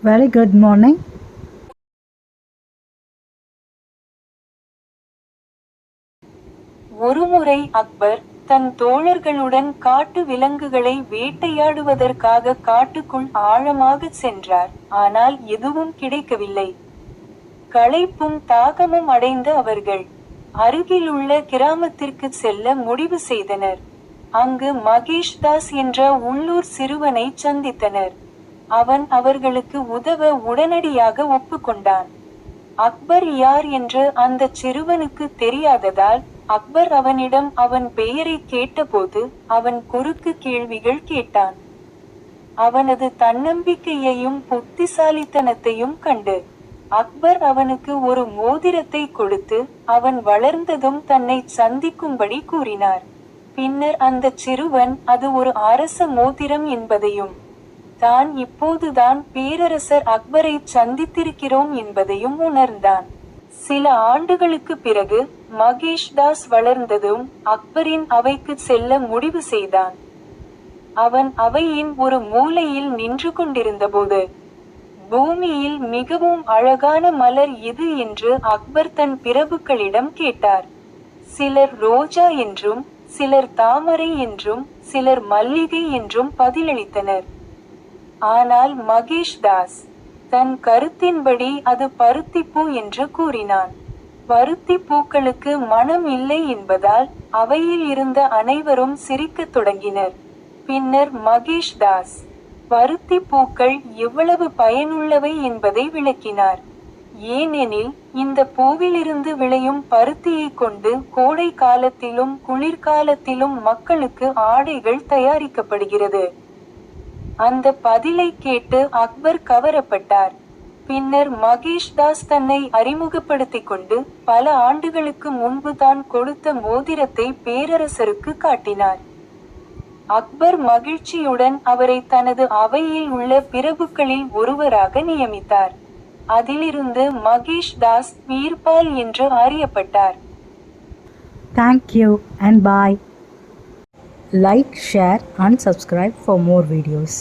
Very good morning. ஒருமுறை அக்பர் தன் தோழர்களுடன் காட்டு விலங்குகளை வேட்டையாடுவதற்காக காட்டுக்குள் ஆழமாக சென்றார். ஆனால் எதுவும் கிடைக்கவில்லை. களைப்பும் தாகமும் அடைந்த அவர்கள் அருகிலுள்ள கிராமத்திற்கு செல்ல முடிவு செய்தனர். அங்கு மகேஷ் தாஸ் என்ற உள்ளூர் சிறுவனை சந்தித்தனர். அவன் அவர்களுக்கு உதவ உடனடியாக ஒப்புக்கொண்டான். அக்பர் யார் என்று அந்த சிறுவனுக்கு தெரியாததால் அக்பர் அவனிடம் அவன் பெயரை கேட்டபோது அவன் குறுக்கு கேள்விகள் கேட்டான். அவனது தன்னம்பிக்கையையும் புத்திசாலித்தனத்தையும் கண்டு அக்பர் அவனுக்கு ஒரு மோதிரத்தை கொடுத்து அவன் வளர்ந்ததும் தன்னை சந்திக்கும்படி கூறினார். பின்னர் அந்த சிறுவன் அது ஒரு அரச மோதிரம் என்பதையும் தான் இப்போதுதான் பேரரசர் அக்பரை சந்தித்திருக்கிறோம் என்பதையும் உணர்ந்தான். சில ஆண்டுகளுக்கு பிறகு மகேஷ் தாஸ் வளர்ந்ததும் அக்பரின் அவைக்கு செல்ல முடிவு செய்தான். அவன் அவையின் ஒரு மூலையில் நின்று கொண்டிருந்தபோது பூமியில் மிகவும் அழகான மலர் எது என்று அக்பர் தன் பிரபுக்களிடம் கேட்டார். சிலர் ரோஜா என்றும் சிலர் தாமரை என்றும் சிலர் மல்லிகை என்றும் பதிலளித்தனர். ஆனால் மகேஷ் தாஸ் தன் கருத்தின்படி அது பருத்திப்பூ என்று கூறினான். பருத்தி பூக்களுக்கு மனம் இல்லை என்பதால் அவையில் இருந்த அனைவரும் சிரிக்கத் தொடங்கினர். பின்னர் மகேஷ் தாஸ் பருத்தி பூக்கள் எவ்வளவு பயனுள்ளவை என்பதை விளக்கினார். ஏனெனில் இந்த பூவிலிருந்து விளையும் பருத்தியை கொண்டு கோடை காலத்திலும் குளிர்காலத்திலும் மக்களுக்கு ஆடைகள் தயாரிக்கப்படுகிறது. அந்த பதிலை கேட்டு அக்பர் கவரப்பட்டார். பின்னர் மகேஷ் தாஸ் தன்னை அறிமுகப்படுத்திக் கொண்டு பல ஆண்டுகளுக்கு முன்பு தான் கொடுத்த மோதிரத்தை பேரரசருக்கு காட்டினார். அக்பர் மகிழ்ச்சியுடன் அவரை தனது அவையில் உள்ள பிரபுக்களில் ஒருவராக நியமித்தார். அதிலிருந்து மகேஷ் தாஸ் வீர்பால் என்று அறியப்பட்டார். Thank you and bye. Like, share and subscribe for more videos.